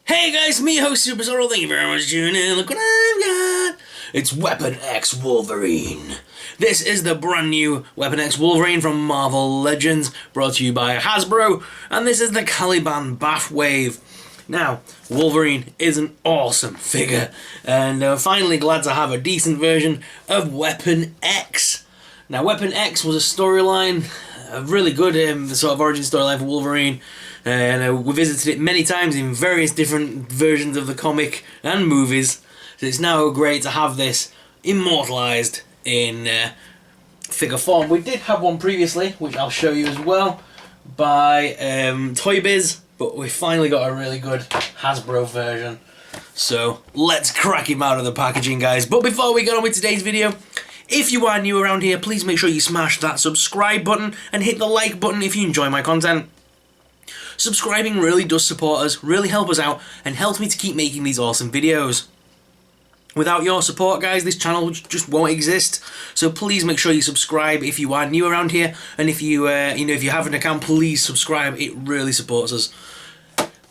Hey guys, me host Super Sorrel, thank you very much for tuning in. Look what I've got! It's Weapon X Wolverine. This is the brand new Weapon X Wolverine from Marvel Legends, brought to you by Hasbro, and this is the Caliban BAF wave. Now, Wolverine is an awesome figure, and finally glad to have a decent version of Weapon X. Now, Weapon X was a storyline, a really good sort of origin storyline for Wolverine, and we visited it many times in various different versions of the comic and movies. So it's now great to have this immortalised in figure form. We did have one previously, which I'll show you as well, by Toy Biz, but we finally got a really good Hasbro version. So let's crack him out of the packaging, guys. But before we get on with today's video, if you are new around here, please make sure you smash that subscribe button and hit the like button if you enjoy my content. Subscribing really does support us, really help us out, and helps me to keep making these awesome videos. Without your support, guys, this channel just won't exist. So please make sure you subscribe if you are new around here, and if you if you have an account, please subscribe. It really supports us.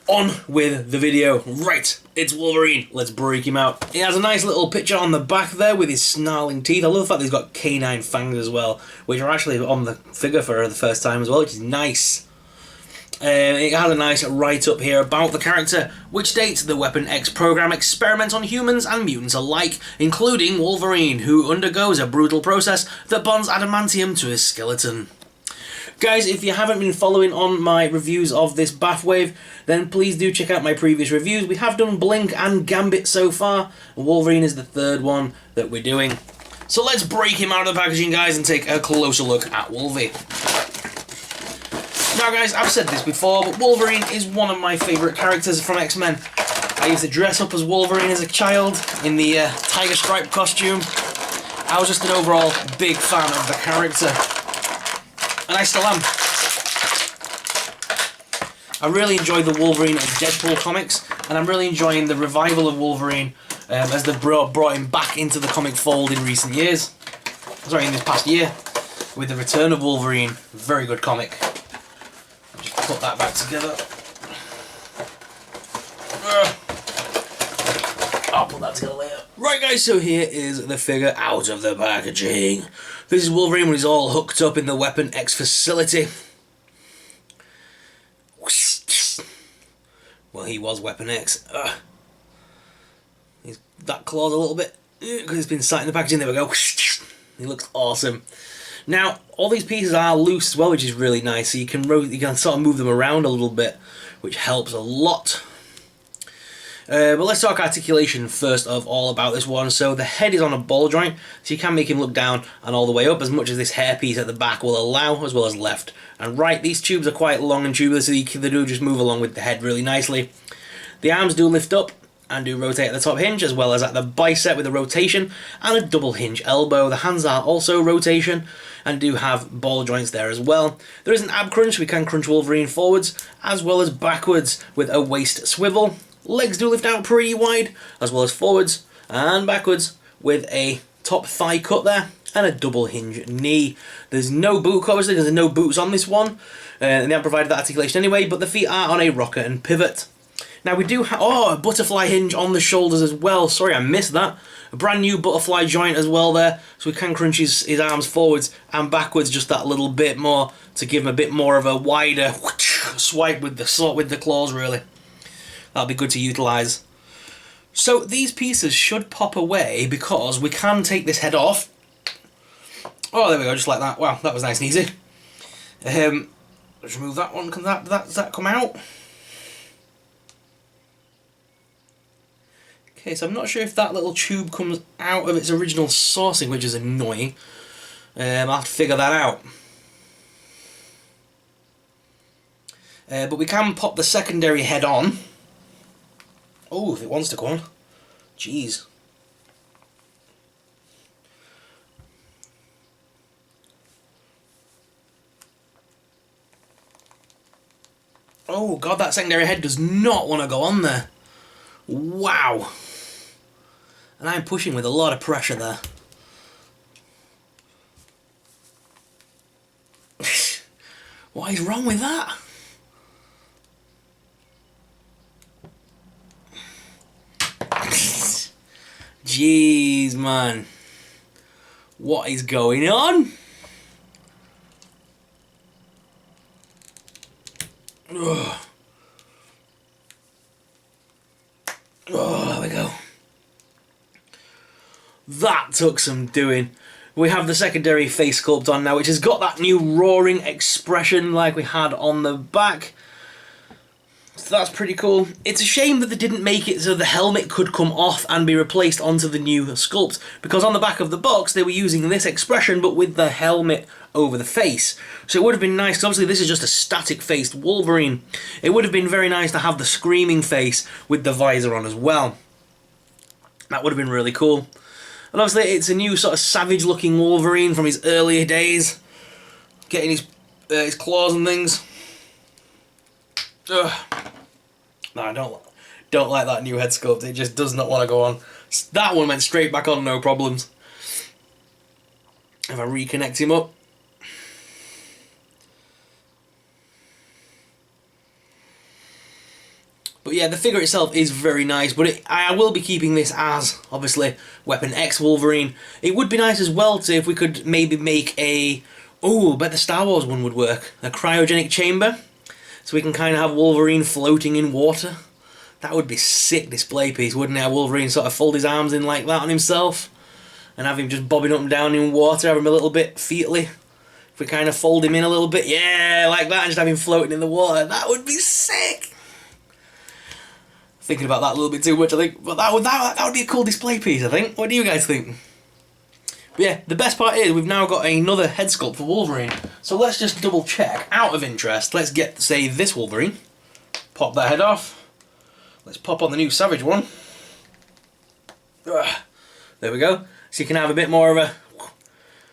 On with the video. Right, it's Wolverine. Let's break him out. He has a nice little picture on the back there with his snarling teeth. I love the fact that he's got canine fangs as well, which are actually on the figure for the first time as well, which is nice. It has a nice write-up here about the character, which states the Weapon X program experiments on humans and mutants alike, including Wolverine, who undergoes a brutal process that bonds adamantium to his skeleton. Guys, if you haven't been following on my reviews of this BAF wave, then please do check out my previous reviews. We have done Blink and Gambit so far, and Wolverine is the third one that we're doing. So let's break him out of the packaging, guys, and take a closer look at Wolvie. Now guys, I've said this before, but Wolverine is one of my favourite characters from X-Men. I used to dress up as Wolverine as a child in the tiger stripe costume. I was just an overall big fan of the character. And I still am. I really enjoy the Wolverine and Deadpool comics, and I'm really enjoying the revival of Wolverine as they've brought him back into the comic fold in recent years. Sorry, in this past year, with the return of Wolverine. Very good comic. Put that back together. I'll put that together later. Right guys, so here is the figure out of the packaging. This is Wolverine when he's all hooked up in the Weapon X facility. Well, he was Weapon X. That claw's a little bit, because it's been sat in the packaging. There we go. He looks awesome. Now, all these pieces are loose as well, which is really nice, so you can sort of move them around a little bit, which helps a lot. But let's talk articulation first of all about this one. So the head is on a ball joint, so you can make him look down and all the way up as much as this hairpiece at the back will allow, as well as left and right. These tubes are quite long and tubular, so they do just move along with the head really nicely. The arms do lift up and do rotate at the top hinge, as well as at the bicep with a rotation and a double hinge elbow. The hands are also rotation and do have ball joints there as well. There is an ab crunch, we can crunch Wolverine forwards as well as backwards with a waist swivel. Legs do lift out pretty wide, as well as forwards and backwards with a top thigh cut there and a double hinge knee. There's no boot covers, there's no boots on this one, and they haven't provided that articulation anyway, but the feet are on a rocker and pivot. Now we do have, a butterfly hinge on the shoulders as well. Sorry, I missed that. A brand new butterfly joint as well there, so we can crunch his arms forwards and backwards just that little bit more to give him a bit more of a wider swipe with the claws, really. That'll be good to utilise. So these pieces should pop away because we can take this head off. Oh, there we go, just like that. Wow, that was nice and easy. Let's remove that one. Can does that come out? Okay, so I'm not sure if that little tube comes out of its original sourcing, which is annoying. I'll have to figure that out. But we can pop the secondary head on. Oh, if it wants to come on. Jeez. Oh god, that secondary head does not want to go on there. Wow. And I'm pushing with a lot of pressure there. What is wrong with that? Jeez, man. What is going on? Ugh. Oh, there we go. That took some doing. We have the secondary face sculpt on now, which has got that new roaring expression like we had on the back. So that's pretty cool. It's a shame that they didn't make it so the helmet could come off and be replaced onto the new sculpt, because on the back of the box they were using this expression but with the helmet over the face. So it would have been nice, because obviously this is just a static-faced Wolverine. It would have been very nice to have the screaming face with the visor on as well. That would have been really cool. And obviously it's a new sort of savage-looking Wolverine from his earlier days, getting his claws and things. Ugh. No, I don't like that new head sculpt. It just does not want to go on. That one went straight back on, no problems. If I reconnect him up. But yeah, the figure itself is very nice, but I will be keeping this as, obviously, Weapon X Wolverine. It would be nice as well to, if we could maybe make a... Oh, I bet the Star Wars one would work. A cryogenic chamber. So we can kind of have Wolverine floating in water. That would be sick display piece, wouldn't it? Wolverine sort of fold his arms in like that on himself. And have him just bobbing up and down in water, have him a little bit featly. If we kind of fold him in a little bit, yeah, like that, and just have him floating in the water. That would be sick! Thinking about that a little bit too much, I think, but that would be a cool display piece, I think. What do you guys think? But yeah, the best part is we've now got another head sculpt for Wolverine. So let's just double check. Out of interest, let's get, say, this Wolverine. Pop that head off. Let's pop on the new Savage one. There we go. So you can have a bit more of a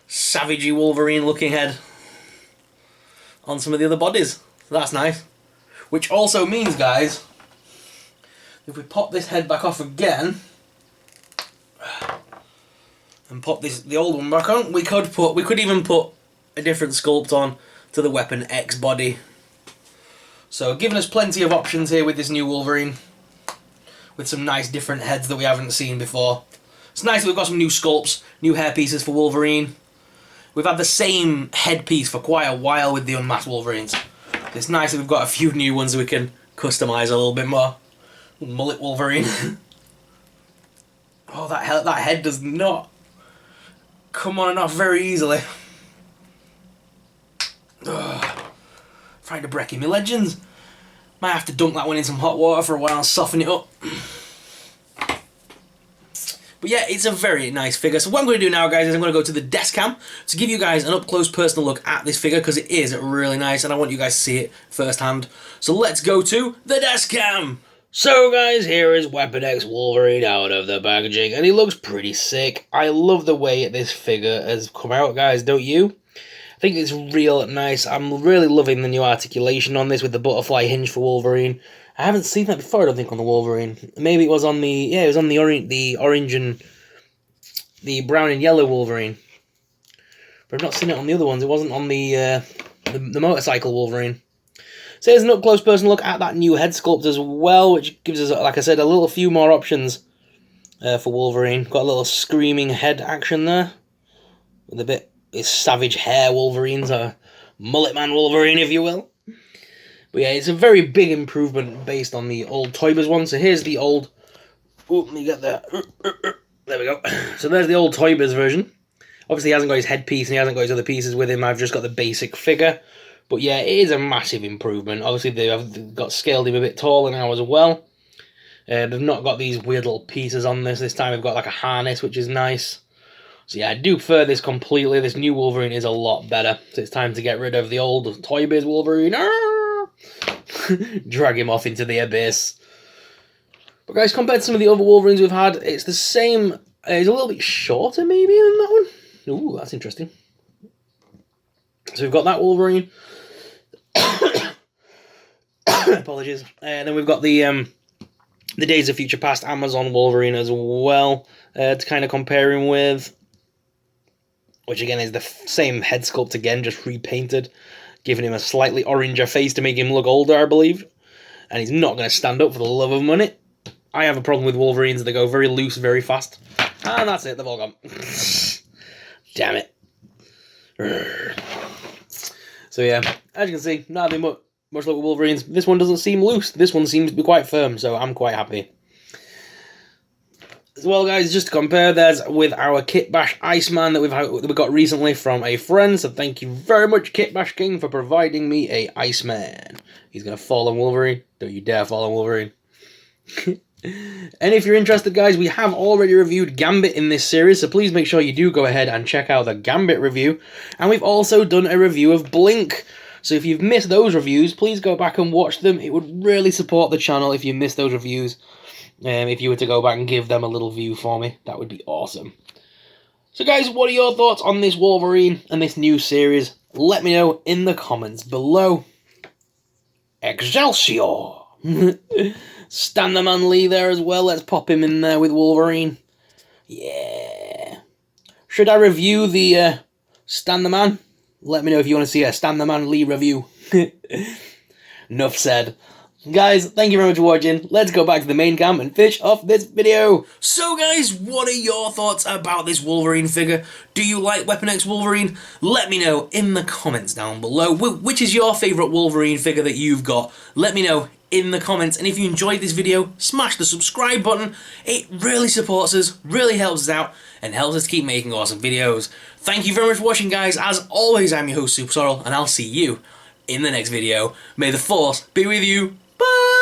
savagey Wolverine looking head on some of the other bodies. So that's nice. Which also means, guys, if we pop this head back off again and pop the old one back on, we could even put a different sculpt on to the Weapon X body. So giving us plenty of options here with this new Wolverine, with some nice different heads that we haven't seen before. It's nice that we've got some new sculpts, new hair pieces for Wolverine. We've had the same headpiece for quite a while with the unmasked Wolverines. It's nice that we've got a few new ones that we can customise a little bit more. Mullet Wolverine. Oh, that head does not come on and off very easily. Ugh. Trying to break me legends. Might have to dunk that one in some hot water for a while and soften it up. But yeah, it's a very nice figure. So what I'm going to do now, guys, is I'm going to go to the desk cam to give you guys an up-close personal look at this figure, because it is really nice and I want you guys to see it firsthand. So let's go to the desk cam. So guys, here is Weapon X Wolverine out of the packaging, and he looks pretty sick. I love the way this figure has come out, guys, don't you? I think it's real nice. I'm really loving the new articulation on this with the butterfly hinge for Wolverine. I haven't seen that before, I don't think, on the Wolverine. Maybe it was on the, yeah, it was on the orange and the brown and yellow Wolverine. But I've not seen it on the other ones. It wasn't on the motorcycle Wolverine. So here's an up-close personal look at that new head sculpt as well, which gives us, like I said, a few more options for Wolverine. Got a little screaming head action there, with a bit of savage hair Wolverines, or mullet man Wolverine, if you will. But yeah, it's a very big improvement based on the old Toybers one. So here's the old... Oh, let me get there. There we go. So there's the old Toybers version. Obviously, he hasn't got his headpiece and he hasn't got his other pieces with him. I've just got the basic figure. But yeah, it is a massive improvement. Obviously, they've got scaled him a bit taller now as well. They've not got these weird little pieces on this. This time they've got like a harness, which is nice. So yeah, I do prefer this completely. This new Wolverine is a lot better. So it's time to get rid of the old Toy-Biz Wolverine. Drag him off into the abyss. But guys, compared to some of the other Wolverines we've had, it's the same. It's a little bit shorter maybe than that one. Ooh, that's interesting. So we've got that Wolverine. Apologies. And then we've got the Days of Future Past Amazon Wolverine as well, to kind of compare him with, which again is the same head sculpt again, just repainted, giving him a slightly oranger face to make him look older, I believe. And he's not going to stand up for the love of money. I have a problem with Wolverines. They go very loose very fast. And that's it, they've all gone. Damn it. So yeah, as you can see, not having much luck with Wolverines. This one doesn't seem loose. This one seems to be quite firm, so I'm quite happy. As well, guys, just to compare, there's with our Kit Bash Iceman that we got recently from a friend. So thank you very much, Kit Bash King, for providing me a Iceman. He's gonna fall on Wolverine. Don't you dare fall on Wolverine. And if you're interested, guys, we have already reviewed Gambit in this series, so please make sure you do go ahead and check out the Gambit review. And we've also done a review of Blink. So if you've missed those reviews, please go back and watch them. It would really support the channel if you missed those reviews. If you were to go back and give them a little view for me, that would be awesome. So guys, what are your thoughts on this Wolverine and this new series? Let me know in the comments below. Excelsior! Stan the Man Lee there as well. Let's pop him in there with Wolverine. Yeah. Should I review the Stan the Man? Let me know if you want to see a Stan the Man Lee review. Enough said. Guys, thank you very much for watching. Let's go back to the main cam and finish off this video. So guys, what are your thoughts about this Wolverine figure? Do you like Weapon X Wolverine? Let me know in the comments down below. Which is your favourite Wolverine figure that you've got? Let me know in the comments. And if you enjoyed this video, smash the subscribe button. It really supports us, really helps us out, and helps us keep making awesome videos. Thank you very much for watching, guys. As always, I'm your host, Super Sorrel, and I'll see you in the next video. May the Force be with you. Bye!